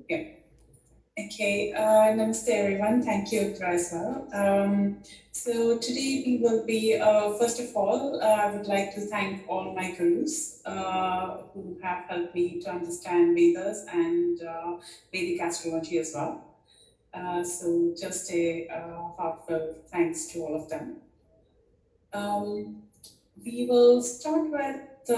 Yeah. Okay. Namaste, everyone. Thank you, Uttara, as well. So today we will be, first of all, I would like to thank all my gurus who have helped me to understand Vedas and Vedic astrology as well. So just a heartfelt thanks to all of them. We will start with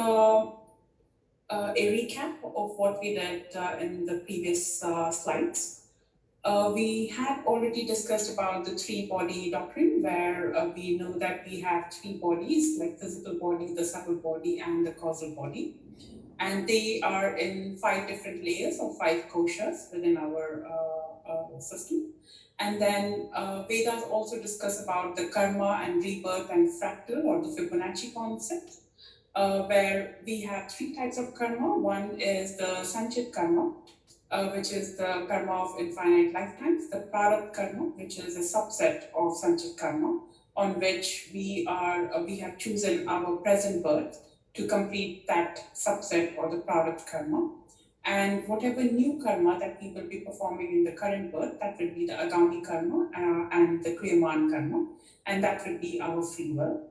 a recap of what we did in the previous slides. We had already discussed about the three-body doctrine, where we know that we have three bodies, like physical body, the subtle body, and the causal body. And they are in 5 different layers or 5 koshas within our system. And then Vedas also discuss about the karma and rebirth and fractal or the Fibonacci concept, where we have 3 types of karma. One is the sanchit karma, which is the karma of infinite lifetimes, the prarabdha karma, which is a subset of sanchit karma, on which we have chosen our present birth to complete that subset or the prarabdha karma. And whatever new karma that we will be performing in the current birth, that will be the agami karma and the kriyaman karma, and that will be our free will.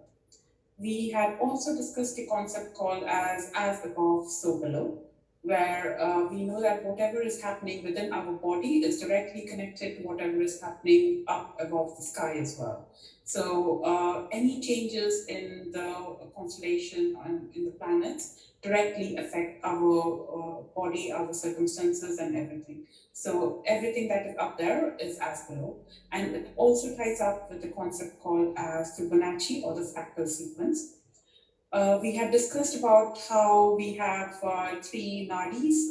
We had also discussed a concept called as above, so below, where we know that whatever is happening within our body is directly connected to whatever is happening up above the sky as well. So any changes in the constellation and in the planets directly affect our body, our circumstances, and everything. So everything that is up there is as below. And it also ties up with the concept called as Fibonacci or the fractal sequence. We have discussed about how we have 3 nadis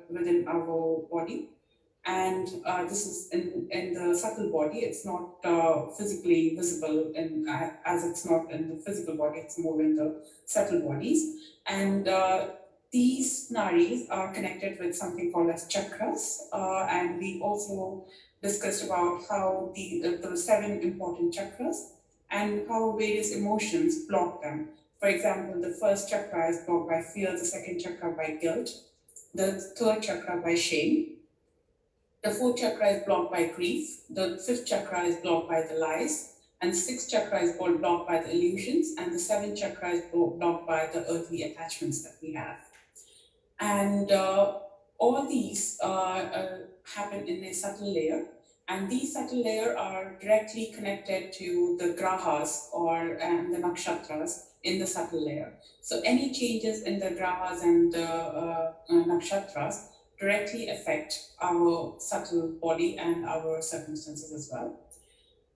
within our body, and this is in the subtle body. It's not physically visible, as it's not in the physical body, it's more in the subtle bodies. And these nadis are connected with something called as chakras, and we also discussed about how the 7 important chakras and how various emotions block them. For example, the first chakra is blocked by fear, the second chakra by guilt, the third chakra by shame, the fourth chakra is blocked by grief, the fifth chakra is blocked by the lies, and the sixth chakra is blocked by the illusions, and the seventh chakra is blocked by the earthly attachments that we have. And all these happen in a subtle layer, and these subtle layers are directly connected to the grahas and the nakshatras in the subtle layer. So any changes in the grahas and the nakshatras directly affect our subtle body and our circumstances as well.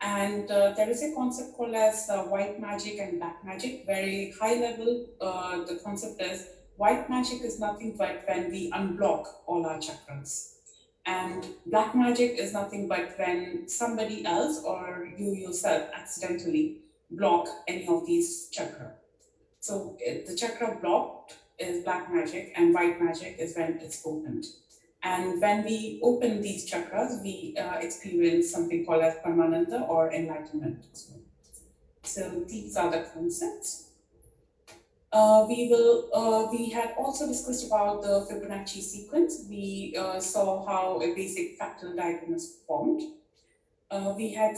And there is a concept called as white magic and black magic. Very high level, the concept is white magic is nothing but when we unblock all our chakras. And black magic is nothing but when somebody else or you yourself accidentally block any of these chakras. So the chakra blocked is black magic, and white magic is when it's opened. And when we open these chakras, we experience something called as Paramananda or enlightenment. So these are the concepts. We had also discussed about the Fibonacci sequence. We saw how a basic fractal diagram is formed. We had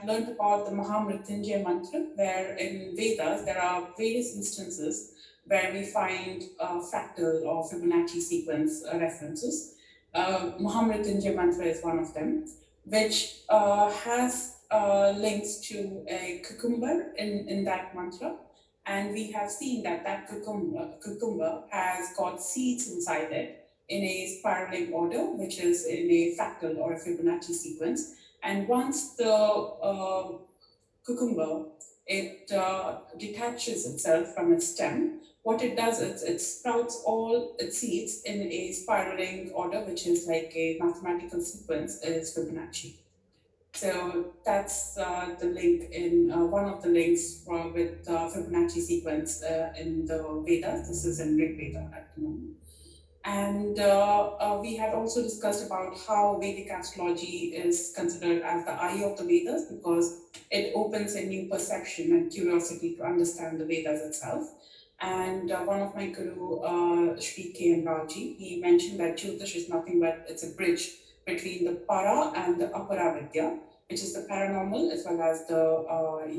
learned about the Mohapatra mantra, where in Vedas there are various instances where we find fractal or Fibonacci sequence references. Mohapatra mantra is one of them, which has links to a cucumber in that mantra. And we have seen that cucumber has got seeds inside it in a spiraling order, which is in a fractal or a Fibonacci sequence. And once the cucumber, it detaches itself from its stem, what it does is it sprouts all its seeds in a spiraling order, which is like a mathematical sequence, is Fibonacci. So that's the link in one of the links with Fibonacci sequence in the Vedas. This is in Rig Veda at the moment. And we had also discussed about how Vedic astrology is considered as the eye of the Vedas, because it opens a new perception and curiosity to understand the Vedas itself. And one of my guru, Shri K. M. Raji, he mentioned that Jyotish is nothing but it's a bridge between the para and the apara vidya, which is the paranormal as well as the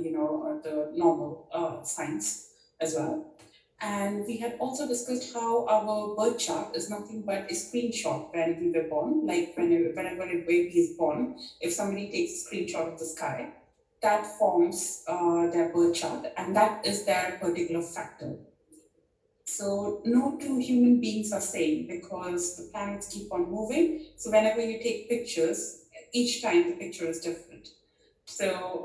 the normal science as well. And we had also discussed how our birth chart is nothing but a screenshot when we were born. Like whenever a baby is born, if somebody takes a screenshot of the sky, that forms their birth chart, and that is their particular fractal. So no two human beings are same because the planets keep on moving. So whenever you take pictures, each time the picture is different. So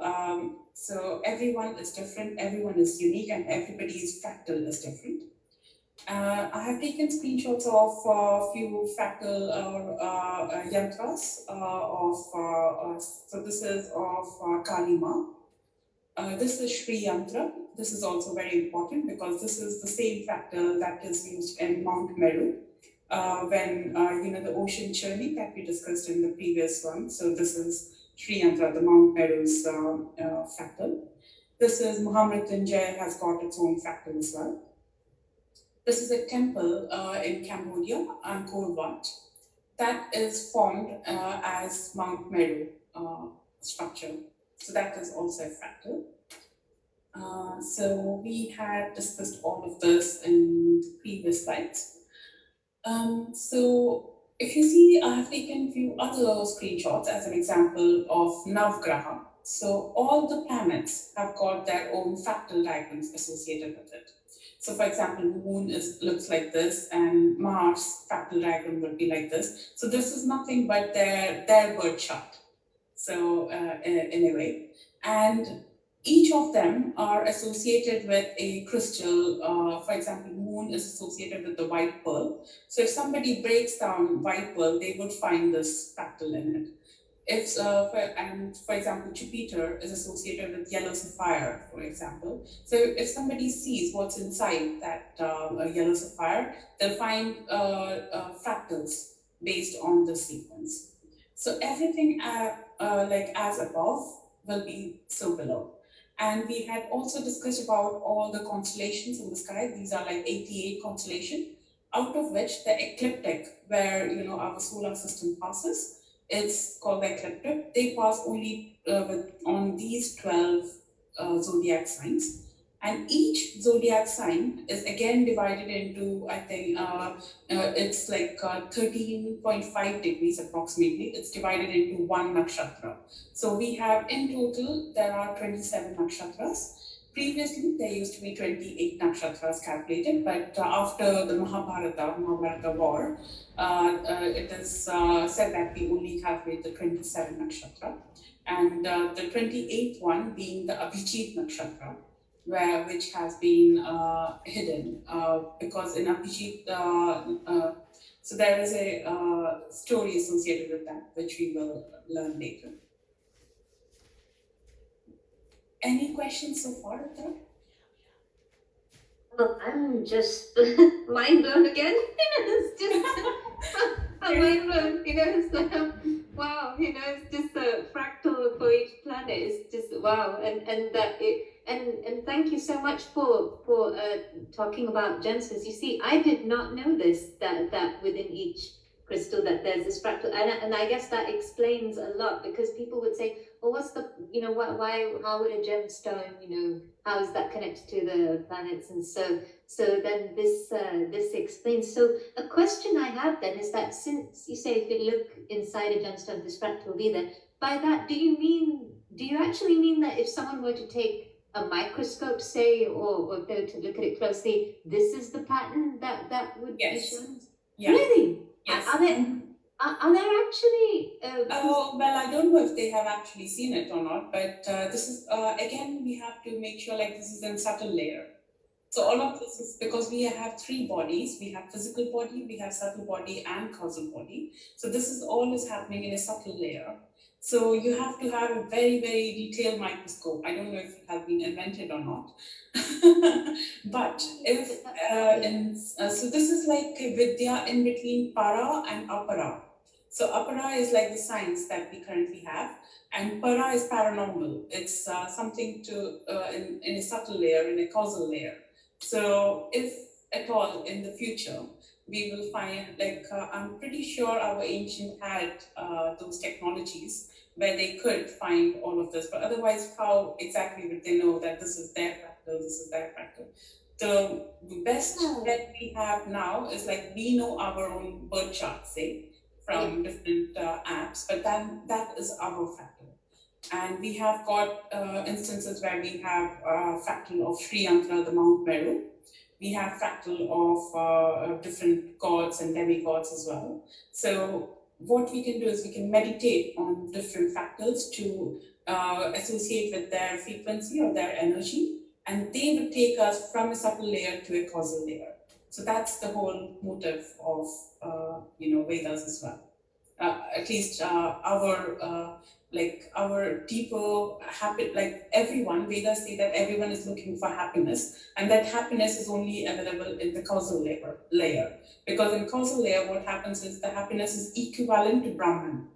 everyone is different, everyone is unique, and everybody's fractal is different. I have taken screenshots of a few fractal yantras so this is of Kalima. This is Sri Yantra. This is also very important because this is the same fractal that is used in Mount Meru when the ocean churning that we discussed in the previous one. So this is Sri Yantra, the Mount Meru's fractal. This is Mahamrityunjaya has got its own fractal as well. This is a temple in Cambodia, Angkor Wat, that is formed as Mount Meru structure. So that is also a fractal. So we had discussed all of this in the previous slides. So if you see, I have taken a few other screenshots as an example of Nav Graha. So all the planets have got their own fractal diagrams associated with it. So for example, Moon looks like this, and Mars fractal diagram would be like this. So this is nothing but their birth chart. So in a way, and each of them are associated with a crystal. For example, Moon is associated with the white pearl. So if somebody breaks down white pearl, they would find this fractal in it. For example, Jupiter is associated with yellow sapphire, for example. So if somebody sees what's inside that yellow sapphire, they'll find fractals based on the sequence. So everything like as above will be so below. And we had also discussed about all the constellations in the sky. These are like 88 constellations, out of which the ecliptic, where our solar system passes, it's called the ecliptic. They pass only on these 12 zodiac signs. And each zodiac sign is again divided into, I think, it's like 13.5 degrees approximately. It's divided into one nakshatra. So we have in total, there are 27 nakshatras. Previously, there used to be 28 nakshatras calculated, but after the Mahabharata war, it is said that we only calculate the 27 nakshatra, and the 28th one being the Abhijit nakshatra, which has been hidden because in Abhijit, so there is a story associated with that, which we will learn later. Any questions so far, Uttara? Well, I'm just mind blown again. It's just I'm mind blown. It's like, wow. It's just a fractal for each planet. It's just wow. And thank you so much for talking about gemstones. You see, I did not know this that within each crystal that there's this fractal, and I guess that explains a lot, because people would say, well, what's the why how would a gemstone how is that connected to the planets? And so then this explains. So a question I have then is that, since you say if you look inside a gemstone, this fractal will be there, by that do you actually mean that if someone were to take a microscope, say, or go to look at it closely, this is the pattern that would be shown? Yeah. Really? Yes. Are there actually? Well, I don't know if they have actually seen it or not, but this is again, we have to make sure like this is in subtle layer. So all of this is because we have three bodies. We have physical body, we have subtle body, and causal body. So this is all is happening in a subtle layer. So you have to have a very, very detailed microscope. I don't know if it has been invented or not. But if so this is like a vidya in between para and apara. So apara is like the science that we currently have, and para is paranormal. It's something to in a subtle layer, in a causal layer. So if at all in the future, we will find, like, I'm pretty sure our ancient had those technologies where they could find all of this, but otherwise, how exactly would they know that this is their fractal, this is their fractal? The best that we have now is, like, we know our own birth chart, say, from different apps, but then that is our fractal. And we have got instances where we have fractal of Sri Yantra, the Mount Meru. We have fractal of different gods and demigods as well. So what we can do is we can meditate on different fractals to associate with their frequency or their energy, and they will take us from a subtle layer to a causal layer. So that's the whole motive of Vedas as well. At least our deeper habit, like everyone, Vedas say that everyone is looking for happiness, and that happiness is only available in the causal layer. Because in causal layer, what happens is the happiness is equivalent to Brahman.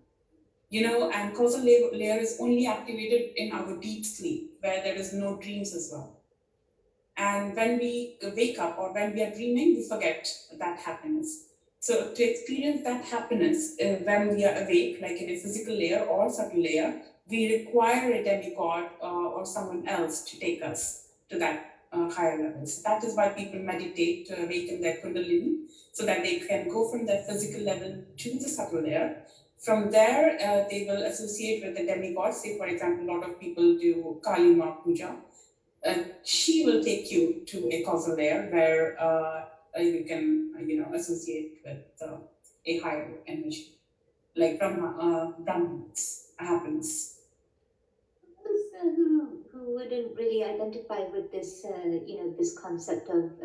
And causal layer is only activated in our deep sleep, where there is no dreams as well. And when we wake up or when we are dreaming, we forget that happiness. So to experience that happiness when we are awake, like in a physical layer or subtle layer, we require a demigod or someone else to take us to that higher level. So that is why people meditate to awaken their kundalini, so that they can go from their physical level to the subtle layer. From there, they will associate with the demigod. Say, for example, a lot of people do Kali Ma Puja. She will take you to a causal layer where you can, associate with a higher energy, like Brahmins happens. Those who wouldn't really identify with this, this concept of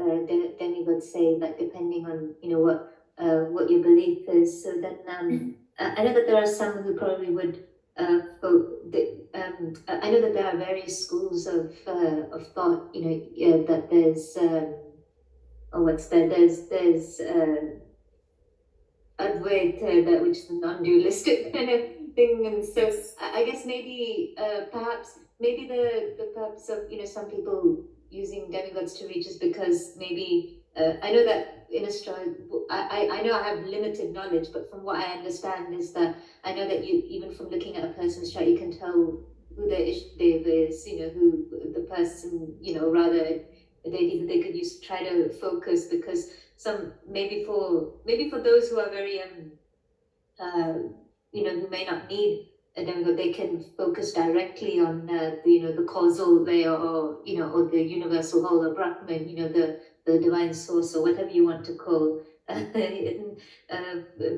demigods, say, like, depending on, what your belief is. So then, I know that there are some who probably would. I know that there are various schools of thought. That there's there's Advaita, that which is the non-dualistic kind of thing, and so I guess maybe perhaps maybe the purpose of some people using demigods to reach is because maybe I know that in astrology, I know I have limited knowledge, but from what I understand is that I know that you, even from looking at a person's chart, you can tell who their Ishdev is, who the person, rather they could use to try to focus, because some maybe for those who are very who may not need a demigod, they can focus directly on the causal layer, or or the universal whole, or Brahman, the divine source, or whatever you want to call.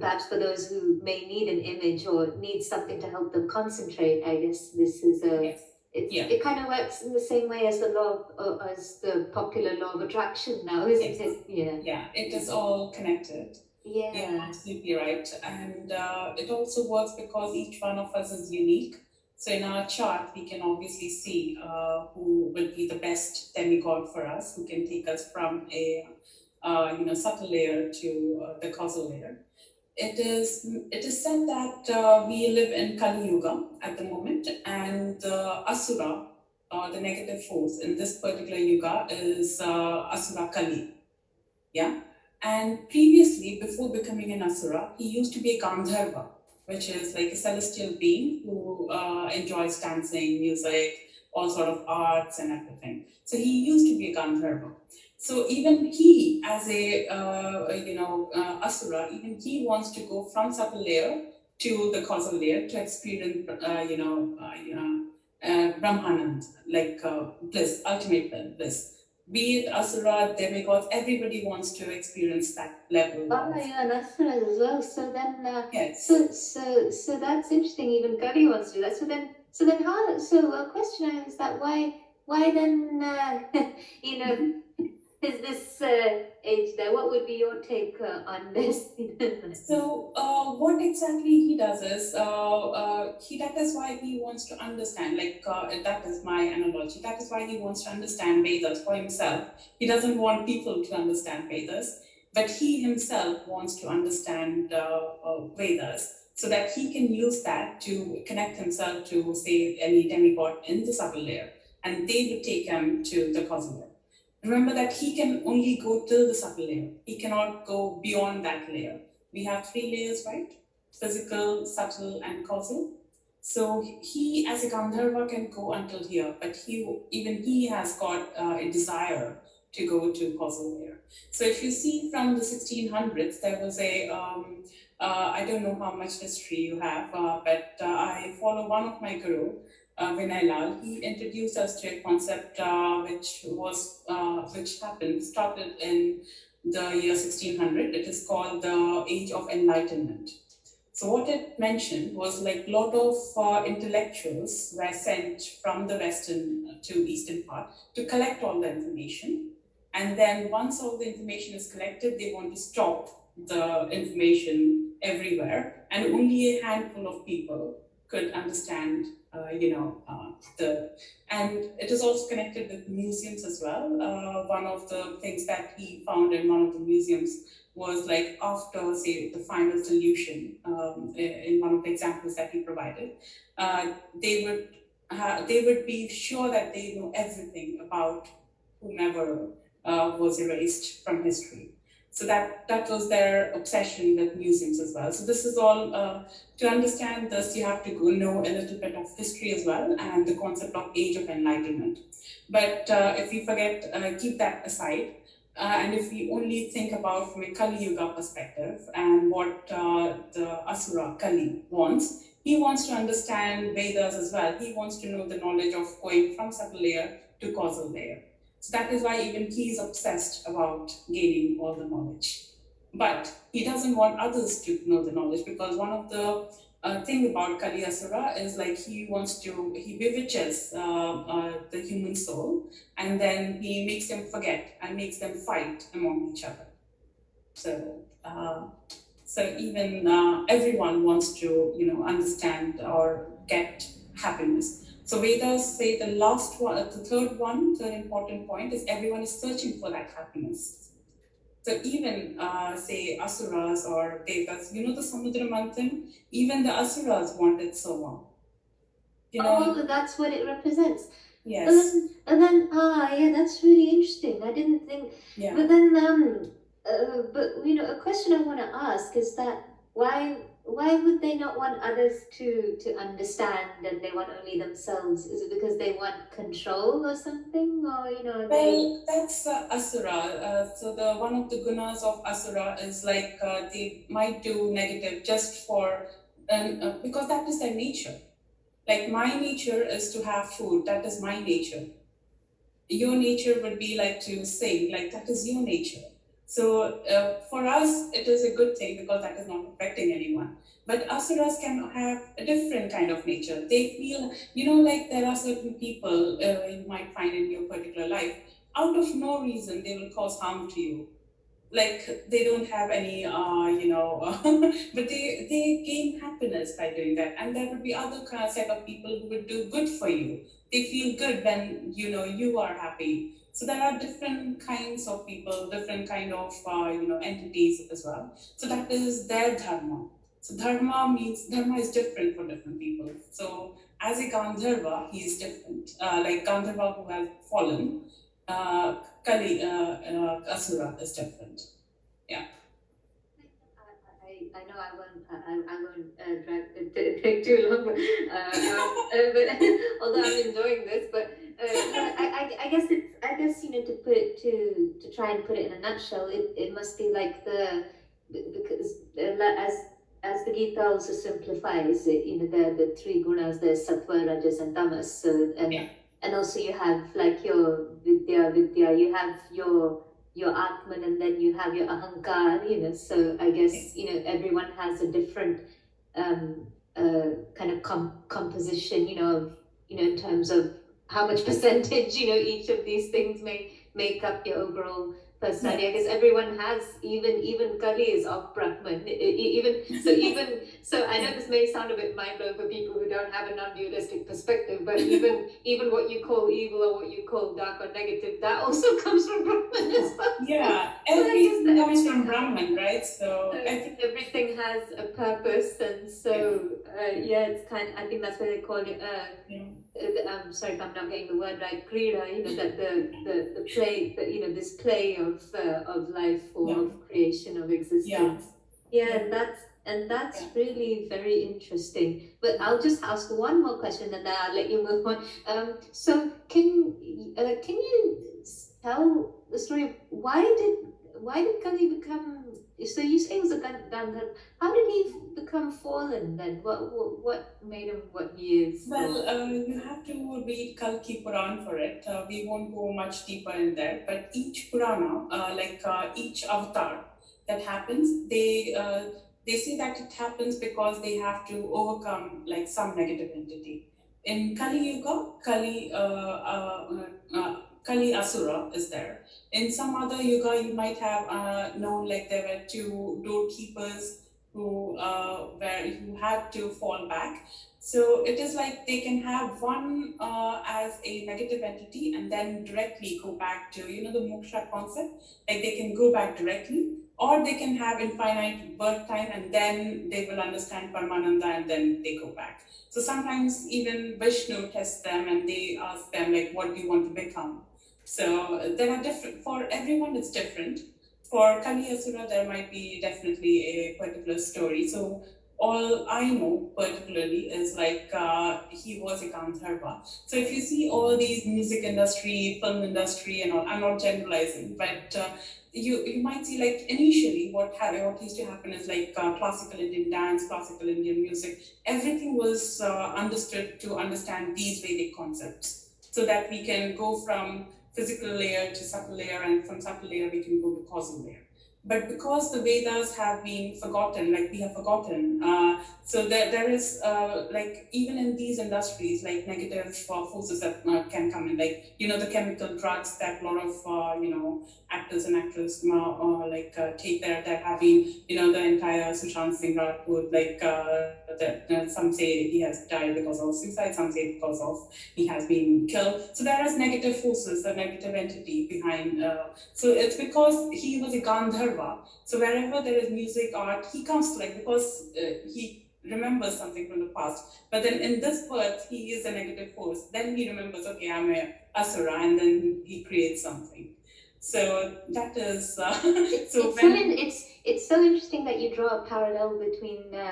Perhaps for those who may need an image or need something to help them concentrate, I guess this is a. Yes. It kind of works in the same way as the law as the popular law of attraction now, isn't it? Yeah, it is all connected. Yeah. You're absolutely right. And it also works because each one of us is unique. So in our chart, we can obviously see who will be the best demigod for us, who can take us from a subtle layer to the causal layer. It is said that we live in Kali Yuga at the moment, and the Asura, the negative force in this particular yuga, is Asura Kali. Yeah. And previously, before becoming an Asura, he used to be a Gandharva, which is like a celestial being who enjoys dancing, music, all sort of arts and everything. So he used to be a Gandharva. So even he, as a Asura, even he wants to go from subtle layer to the causal layer to experience, Brahmanand, like bliss, ultimate bliss. Be it Asura, demigods, everybody wants to experience that level. Oh, yeah, and Asuras as well. So then, yes. So that's interesting. Even Gavi wants to do that. So then how? So a question I have is that why then is this age there? What would be your take on this? So what exactly he does is that is why he wants to understand, like that is my analogy, that is why he wants to understand Vedas for himself. He doesn't want people to understand Vedas, but he himself wants to understand Vedas, so that he can use that to connect himself to, say, any demigod in the subtle layer, and they would take him to the causal layer. remember that he can only go till the subtle layer. He cannot go beyond that layer. We have 3 layers, right? Physical, subtle, and causal. So he, as a Gandharva, can go until here, but even he has got a desire to go to causal layer. So if you see from the 1600s, there was I don't know how much history you have, but I follow one of my guru, Vinay Lal. He introduced us to a concept which started in the year 1600. It is called the Age of Enlightenment. So what it mentioned was like a lot of intellectuals were sent from the western to eastern part to collect all the information. And then once all the information is collected, they want to stop the information everywhere, and only a handful of people could understand, and it is also connected with museums as well. One of the things that he found in one of the museums was like after, say, the final solution, in one of the examples that he provided, they would be sure that they know everything about whomever was erased from history. So that was their obsession with museums as well. So this is all, to understand this, you have to know a little bit of history as well, and the concept of Age of Enlightenment. But if we forget, keep that aside, and if we only think about from a Kali Yuga perspective and what the Asura Kali wants, he wants to understand Vedas as well. He wants to know the knowledge of going from subtle layer to causal layer. So that is why even he is obsessed about gaining all the knowledge. But he doesn't want others to know the knowledge, because one of the thing about Kali Asura is like he bewitches the human soul, and then he makes them forget and makes them fight among each other. So even everyone wants to understand or get happiness. So Vedas say the last one, the third important point is everyone is searching for that happiness. So even say Asuras or Devas, the Samudra Manthan, even the Asuras wanted Soma. Oh, that's what it represents. Yes. And then yeah, that's really interesting. I didn't think. Yeah. But then a question I want to ask is that why would they not want others to understand, and they want only themselves? Is it because they want control or something, or Well, that's Asura. So the one of the gunas of Asura is like they might do negative just for because that is their nature. Like my nature is to have food. That is my nature. Your nature would be like to sing. Like that is your nature. So for us, it is a good thing because that is not affecting anyone. But Asuras can have a different kind of nature. They feel, like there are certain people you might find in your particular life, out of no reason, they will cause harm to you. Like they don't have any, but they gain happiness by doing that. And there would be other set of people who would do good for you. They feel good when, you are happy. So there are different kinds of people, different kind of, entities as well. So that is their dharma. So dharma is different for different people. So as a Gandharva, he is different. Like Gandharva who has fallen, Kali Asura is different. Yeah. I know I won't take too long, but although I'm enjoying this, but I guess to try and put it in a nutshell, it must be like because as the Gita also simplifies it, the three gunas, there's sattva, rajas, and tamas. So and also you have like your vidya, you have your Atman, and then you have your Ahankar, so I guess, everyone has a different kind of composition, of, in terms of how much percentage, each of these things may make up your overall personality. I guess everyone has, even Kali is of Brahman, so I know this may sound a bit mind-blowing for people who don't have a non-dualistic perspective, but even what you call evil or what you call dark or negative, that also comes from Brahman as well. Yeah, everything comes from Brahman, right? So everything has a purpose, and so it's kind. I think that's what they call it. I'm sorry if I'm not getting the word right. Krida, that the play, this play of life or of creation of existence. And that's really very interesting. But I'll just ask one more question, and then I'll let you move on. So can you tell the story of why did Kali become? So you say it was a Gandhar. How did he become fallen then? What made him what he is? Well, you have to read Kalki Puran for it. We won't go much deeper in there. But each Purana, each avatar that happens, they say that it happens because they have to overcome like some negative entity. In Kali Yuga, Kali Asura is there. In some other yuga, you might have known like there were two doorkeepers who had to fall back. So it is like they can have one as a negative entity and then directly go back to, the moksha concept, like they can go back directly, or they can have infinite birth time and then they will understand Paramananda and then they go back. So sometimes even Vishnu tests them and they ask them like, what do you want to become? So there are different, for everyone it's different. For Kali Asura, there might be definitely a particular story. So all I know particularly is like he was a Gandharva. So if you see all these music industry, film industry and all, I'm not generalizing, but you might see like initially what used to happen is like classical Indian dance, classical Indian music, everything was understood to understand these Vedic concepts so that we can go from physical layer to subtle layer, and from subtle layer we can go to causal layer. But because the Vedas have been forgotten, like we have forgotten, so there is like even in these industries, like negative forces that can come in, like the chemical drugs that a lot of actors and actresses take there have been the entire Sushant Singh Rajput, like that some say he has died because of suicide, some say because of he has been killed. So there is negative forces, a negative entity behind. So it's because he was a Gandharva. So wherever there is music, art, he comes to because he remembers something from the past. But then in this birth, he is a negative force. Then he remembers, okay, I'm a Asura, and then he creates something. So that is it's so interesting that you draw a parallel between the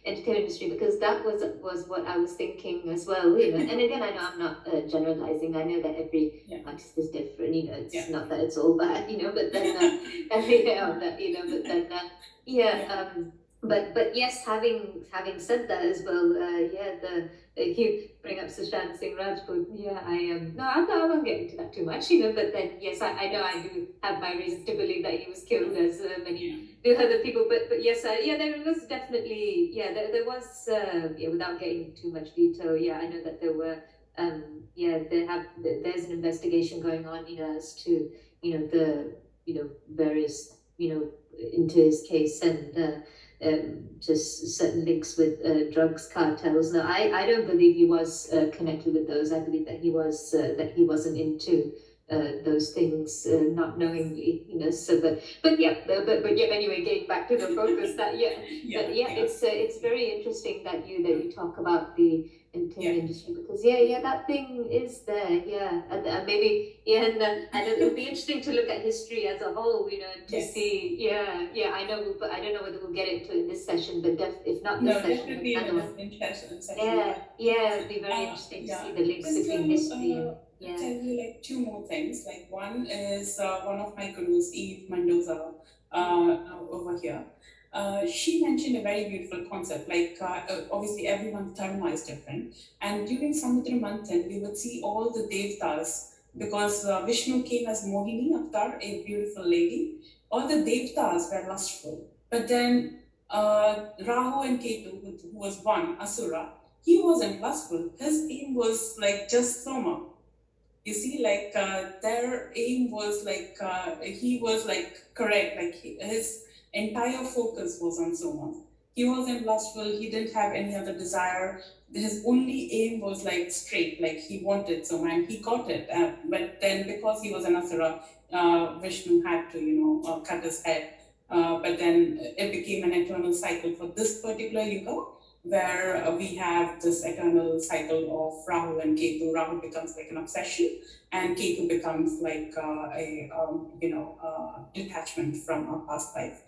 entertainment industry, because that was what I was thinking as well. And again, I know I'm not generalizing. I know that every artist is different. It's not that it's all bad. But then but yes, having said that as well, you bring up Sushant Singh Rajput. I won't get into that too much, but then yes, I know I do have my reasons to believe that he was killed, as many do other people. But yes, there was definitely there was without getting too much detail. I know that there were there's an investigation going on, as to the various into his case, and just certain links with drugs cartels. Now, I don't believe he was connected with those. I believe that he wasn't into those things, not knowingly, So, but anyway, getting back to the focus, that it's very interesting that you talk about the entertainment industry, because that thing is there, and maybe and it'll be interesting to look at history as a whole, to see, I know, but I don't know whether we'll get into it in this session, but if not this session, definitely another one. It'll be very interesting to see the links between history and. Tell you like two more things. Like one is one of my gurus, Eve Mendoza, over here. She mentioned a very beautiful concept. Like obviously everyone's dharma is different, and during Samudra Manthan we would see all the devtas, because Vishnu came as Mohini avatar, a beautiful lady. All the devtas were lustful, but then Rahu and Ketu, who was one Asura, he wasn't lustful. His aim was like just Soma. You see, like their aim was like he was like correct, like his entire focus was on Soma. He wasn't lustful, he didn't have any other desire. His only aim was like straight, like he wanted Soma and he got it. But then because he was an Asura, Vishnu had to cut his head but then it became an eternal cycle for this particular yuga, where we have this eternal cycle of Rahu and Ketu. Rahu becomes like an obsession, and Ketu becomes like detachment from our past life.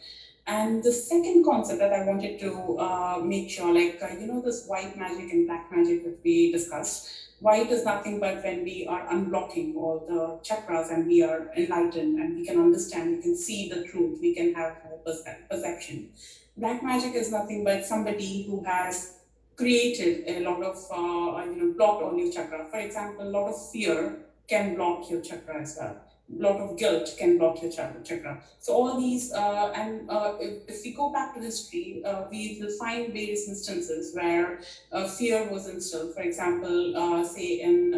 And the second concept that I wanted to make sure, this white magic and black magic that we discussed. White is nothing but when we are unblocking all the chakras and we are enlightened and we can understand, we can see the truth, we can have perception. Black magic is nothing but somebody who has created a lot of, blocked all your chakra. For example, a lot of fear can block your chakra as well. A lot of guilt can block your chakra. So all these, if we go back to history, we will find various instances where fear was instilled. For example, say in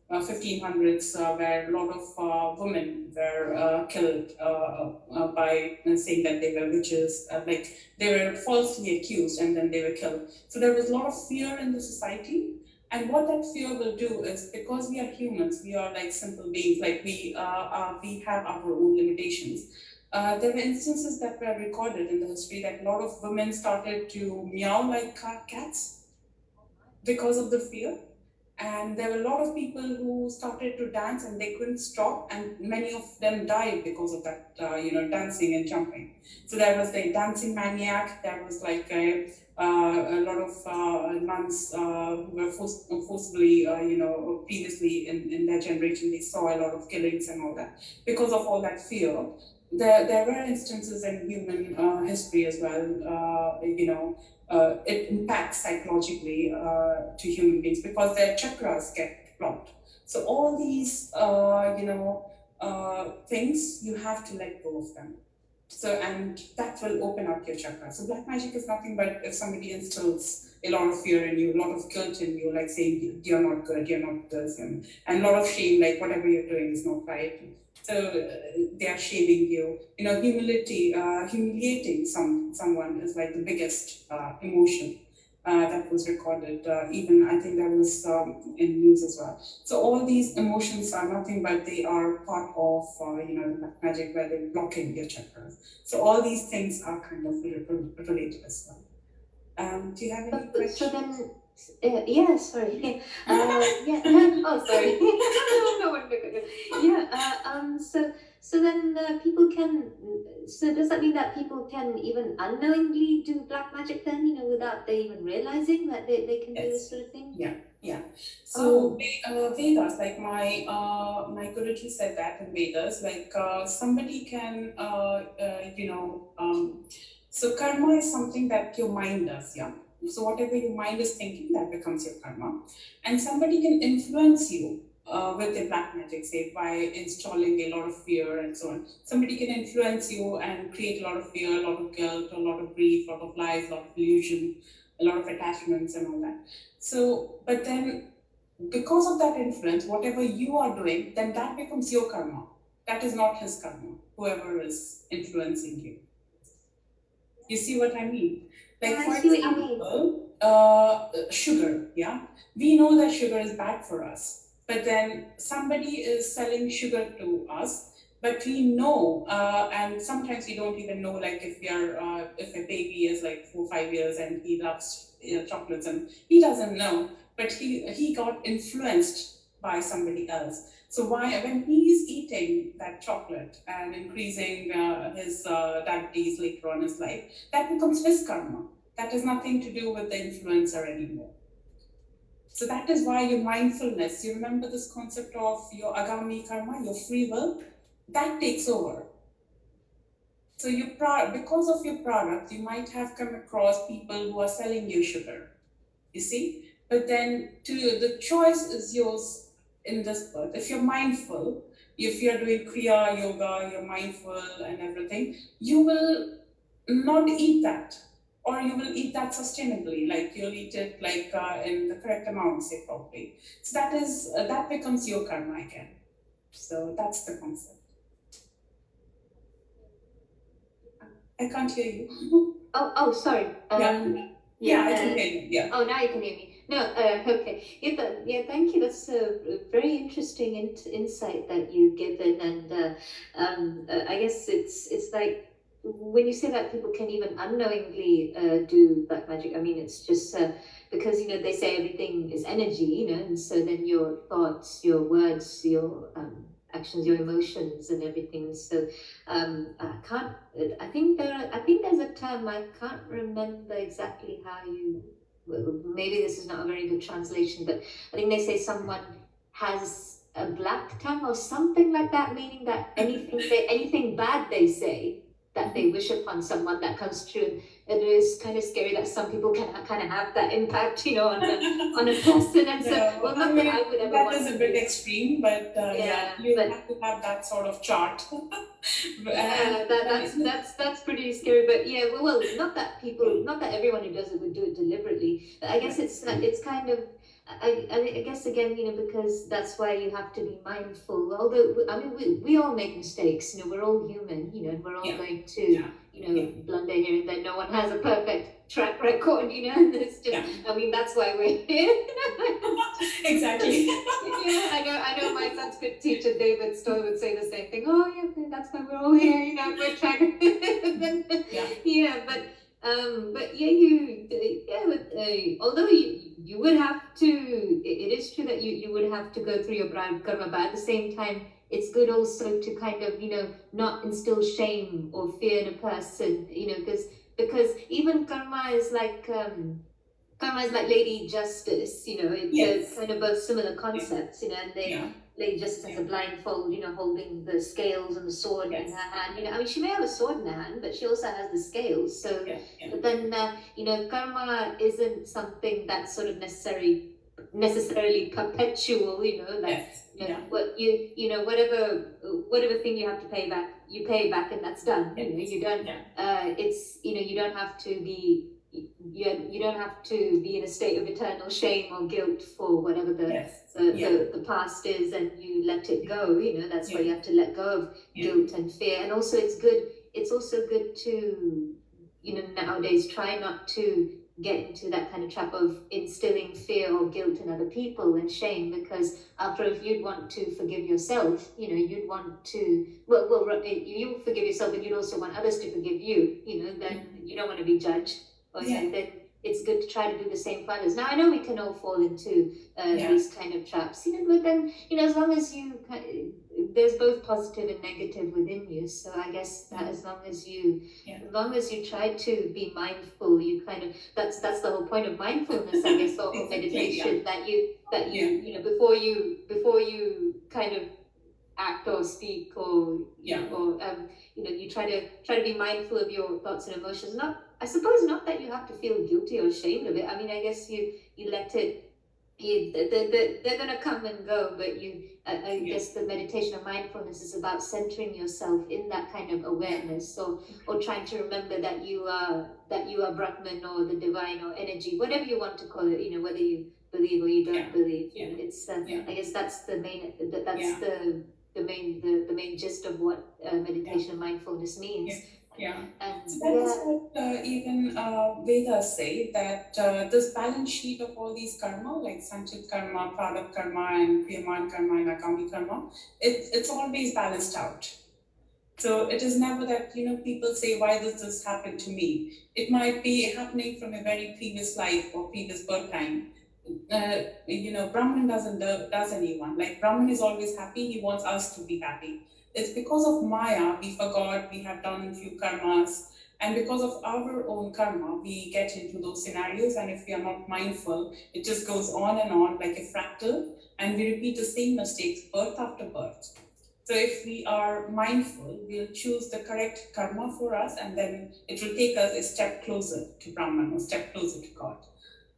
1500s, where a lot of women were killed by saying that they were witches, like they were falsely accused and then they were killed. So there was a lot of fear in the society. And what that fear will do is, because we are humans, we are like simple beings, like we have our own limitations. There were instances that were recorded in the history that a lot of women started to meow like cats because of the fear. And there were a lot of people who started to dance and they couldn't stop, and many of them died because of that, dancing and jumping. So there was the dancing maniac, there was like a lot of nuns who were forcibly, previously in their generation, they saw a lot of killings and all that. Because of all that fear, there were instances in human history as well, it impacts psychologically to human beings because their chakras get blocked. So all these, things, you have to let go of them. So, and that will open up your chakra. So black magic is nothing but if somebody instills a lot of fear in you, a lot of guilt in you, like saying you're not good, you're not this, and a lot of shame, like whatever you're doing is not right. So they are shaming you. Humility, humiliating someone is like the biggest emotion that was recorded. Even I think that was in news as well. So all these emotions are nothing but they are part of black magic, where they're blocking your chakras. So all these things are kind of related as well. Do you have any questions? So then, yeah, sorry. Yeah. Oh, sorry. Yeah. So then people can. So does that mean that people can even unknowingly do black magic then? Without they even realizing that they can do this sort of thing? Yeah. So Vedas, like my Guruji said that in Vedas, like somebody can, so karma is something that your mind does, yeah. So whatever your mind is thinking, that becomes your karma. And somebody can influence you with their black magic, say by installing a lot of fear and so on. Somebody can influence you and create a lot of fear, a lot of guilt, a lot of grief, a lot of lies, a lot of illusion, a lot of attachments and all that. So, but then because of that influence, whatever you are doing, then that becomes your karma. That is not his karma, whoever is influencing you. You see what I mean? Like, for example, sugar, yeah? We know that sugar is bad for us, but then somebody is selling sugar to us, but we know, and sometimes we don't even know, like if a baby is like 4 or 5 years and he loves chocolates and he doesn't know, but he got influenced by somebody else. So when he's eating that chocolate and increasing his diabetes later on in his life, that becomes his karma. That has nothing to do with the influencer anymore. So that is why your mindfulness, you remember this concept of your agami karma, your free will, that takes over. So because of your product, you might have come across people who are selling you sugar, you see? But then the choice is yours in this birth. If you're mindful, if you're doing Kriya Yoga, you're mindful and everything, you will not eat that, or you will eat that sustainably, like you'll eat it like in the correct amount, say probably. So that becomes your karma again. So that's the concept. I can't hear you. Oh, sorry. Yeah, I can hear you. Yeah. Oh, now you can hear me. No, okay. Yeah, thank you. That's a very interesting insight that you've given, and I guess it's like when you say that people can even unknowingly do black magic, I mean, it's just because, you know, they say everything is energy, you know, and so then your thoughts, your words, your actions, your emotions, and everything. So I can't. I think there's a term. I can't remember exactly how you. Maybe this is not a very good translation, but I think they say someone has a black tongue or something like that, meaning that anything bad they say, that they wish upon someone, that comes true. And it is kind of scary that some people can kind of have that impact, you know, on a person. And so, well, not that I would ever that want is to a bit do. extreme, but Yeah, you but have to have that sort of chart. yeah, that's pretty scary. But yeah, well, not that people, not that everyone who does it would do it deliberately. But I guess it's kind of. I guess again, you know, because that's why you have to be mindful. Although I mean, we all make mistakes. You know, we're all human. You know, and we're all going to, you know, blunder here and there. No one has a perfect track record. You know, and it's just. I mean, that's why we're here. Exactly. Yeah, I know. My Sanskrit teacher David Stoll would say the same thing. Oh, yeah, that's why we're all here. You know, we're trying. Yeah, but yeah, although you would have to, it is true that you would have to go through your karma, but at the same time, it's good also to kind of, you know, not instill shame or fear in a person, you know, because even karma is like Lady Justice, you know, it's kind of both similar concepts, you know, and Lady Justice has a blindfold, you know, holding the scales and the sword in her hand. You know, I mean, she may have a sword in her hand, but she also has the scales. So, but then, you know, karma isn't something that's sort of necessarily perpetual. You know, like what you know, whatever thing you have to pay back, you pay back, and that's done. You know, you don't. It's, you know, you don't have to be. You don't have to be in a state of eternal shame or guilt for whatever the past is, and you let it go. You know, that's why you have to let go of guilt and fear. And also, it's also good to, you know, nowadays try not to get into that kind of trap of instilling fear or guilt in other people and shame, because after, if you'd want to forgive yourself, you know, you'd want to you forgive yourself, and you'd also want others to forgive you. You know, then you don't want to be judged. Then it's good to try to do the same for others. Now, I know we can all fall into these kind of traps, you know, but then, you know, as long as there's both positive and negative within you. So I guess that as long as you try to be mindful, you kind of, that's the whole point of mindfulness, I guess, or meditation, that you you know, before you kind of act or speak or you know, you try to be mindful of your thoughts and emotions. I suppose not that you have to feel guilty or ashamed of it. I mean, I guess you let it. They're gonna come and go, but I guess the meditation of mindfulness is about centering yourself in that kind of awareness, or trying to remember that you are Brahman or the divine or energy, whatever you want to call it. You know, whether you believe or you don't believe. You know, it's I guess that's the main. The main gist of what meditation and mindfulness means. And so that is what even Vedas say, that this balance sheet of all these karma, like Sanchit karma, Pradap karma, and Kriyaman karma, and Agami karma, it's always balanced out. So it is never that, you know, people say, why does this happen to me? It might be happening from a very previous life or previous birth time. You know, Brahman does anyone. Like, Brahman is always happy, he wants us to be happy. It's because of Maya, we forgot, we have done a few karmas, and because of our own karma, we get into those scenarios, and if we are not mindful, it just goes on and on like a fractal, and we repeat the same mistakes birth after birth. So if we are mindful, we'll choose the correct karma for us, and then it will take us a step closer to Brahman, or a step closer to God.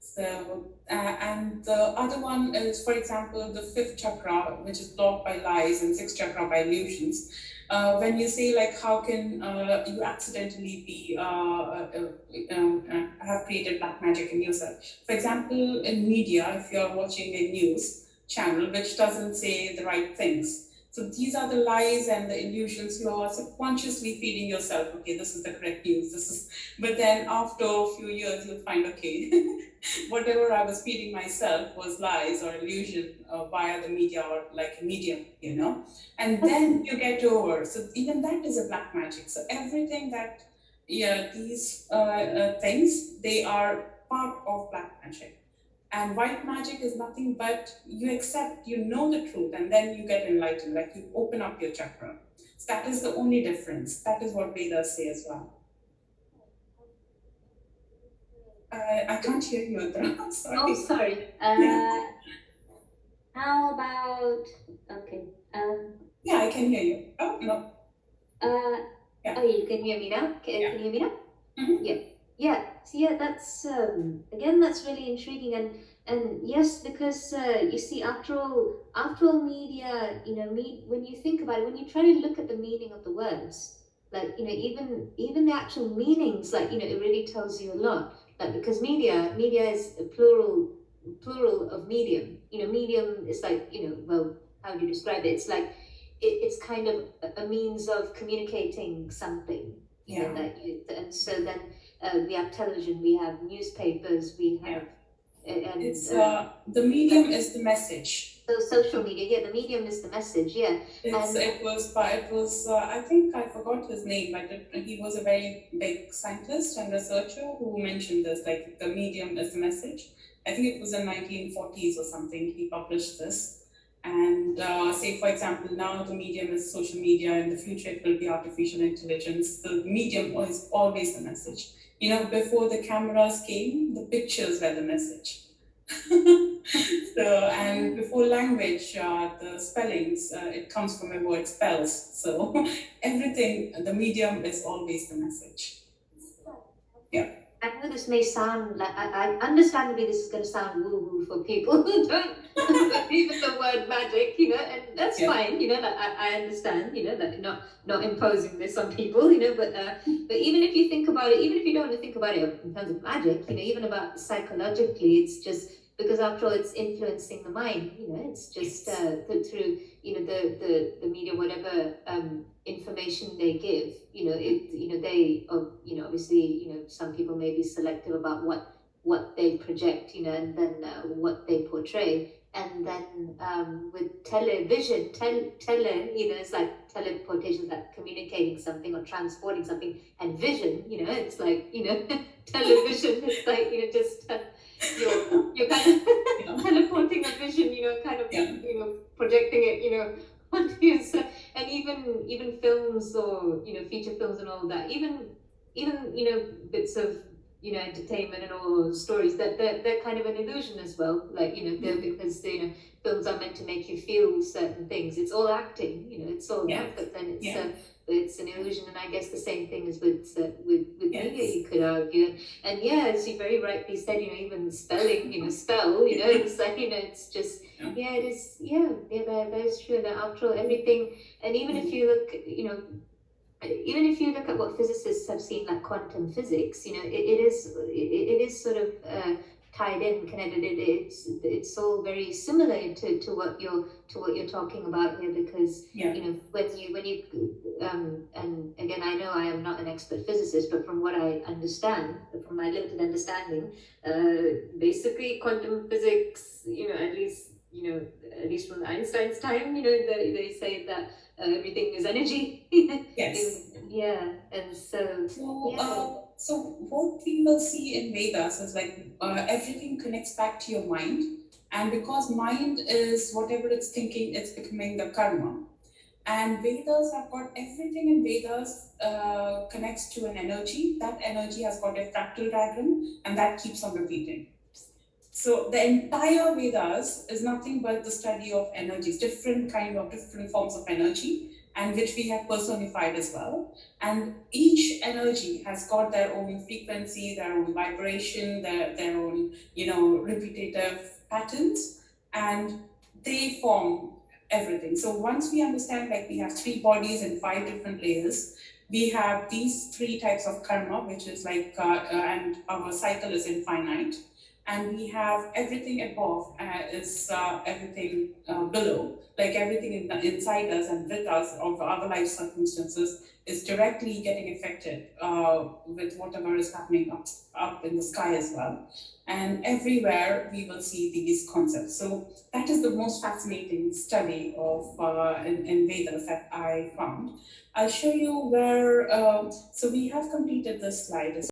So, and the other one is, for example, the fifth chakra, which is blocked by lies, and sixth chakra by illusions. When you say, like, how can you accidentally be have created black magic in yourself? For example, in media, if you're watching a news channel which doesn't say the right things, So these are the lies and the illusions you are subconsciously feeding yourself. Okay, this is the correct news. This is, but then after a few years, you'll find, okay, whatever I was feeding myself was lies or illusion via the media or like a medium, you know. And then you get over. So even that is a black magic. So everything that, yeah, these things, they are part of black magic. And white magic is nothing but you accept, you know the truth, and then you get enlightened, like you open up your chakra. So that is the only difference. That is what Vedas say as well. I can't hear you, Adra. Sorry. Oh, sorry. How about, okay. Yeah, I can hear you. Oh, no. Yeah. Oh, you can hear me now? Can you hear me now? Mm-hmm. Yeah. Yeah. So yeah, that's again, that's really intriguing, and yes, because you see, after all, media, you know, when you think about it, when you try to look at the meaning of the words, like, you know, even the actual meanings, like, you know, it really tells you a lot. Like, because media is a plural of medium. You know, medium is like, you know, well, how do you describe it? It's like it's kind of a means of communicating something. You know, that and so then we have television, we have newspapers, we have and it's the medium is the message. So social media, yeah, the medium is the message, yeah. It was I think I forgot his name, but he was a very big scientist and researcher who mentioned this, like the medium is the message. I think it was in 1940s or something. He published this, and say for example, now the medium is social media. In the future, it will be artificial intelligence. The medium is always the message. You know, before the cameras came, the pictures were the message. So, and before language, the spellings, it comes from a word spells. So everything, the medium is always the message. Yeah. I know this may sound like, I understandably this is going to sound woo-woo for people who don't believe in the word magic, you know, and that's fine, you know, that I understand, you know, that not imposing this on people, you know, but even if you think about it, even if you don't want to think about it in terms of magic, you know, even about psychologically, it's just, because after all, it's influencing the mind, you know, it's just through, you know, the media, whatever information they give, you know, they, you know, obviously, you know, some people may be selective about what they project, you know, and then what they portray. And then with television, you know, it's like teleportation, like communicating something or transporting something, and vision, you know, it's like, you know, television, it's like, you know, just you're kind of teleporting a vision, you know, kind of, you know, projecting it, you know, onto yourself. And even films, or, you know, feature films and all that, even you know, bits of, you know, entertainment and all those stories, that they're kind of an illusion as well, like, you know, because, you know, films are meant to make you feel certain things. It's all acting, you know, it's all that, but then it's an illusion. And I guess the same thing is with media, you could argue. And yeah, as you very rightly said, you know, even spelling, you know, spell, you know, it's like, you know, it's just, it is, that is true, that after all, everything. And even if you look, you know, even if you look at what physicists have seen, like quantum physics, you know, it is sort of tied in, connected. It's all very similar to what you're talking about here, because you know, when you and again, I know I am not an expert physicist, but from what I understand, from my limited understanding, basically quantum physics, you know, at least from Einstein's time, you know, they say that everything is energy. Yes. And so. So what we will see in Vedas is like everything connects back to your mind, and because mind is whatever it's thinking, it's becoming the karma. And Vedas have got everything in Vedas connects to an energy. That energy has got a fractal diagram, and that keeps on repeating. So the entire Vedas is nothing but the study of energies, different forms of energy, and which we have personified as well. And each energy has got their own frequency, their own vibration, their own, you know, repetitive patterns, and they form everything. So once we understand, like we have 3 bodies and 5 different layers, we have these 3 types of karma, which is like, and our cycle is infinite. and we have everything above is everything below, like everything inside us and with us of other life circumstances is directly getting affected with whatever is happening up in the sky as well. And everywhere we will see these concepts. So that is the most fascinating study of in Vedas that I found. I'll show you where, so we have completed this slide.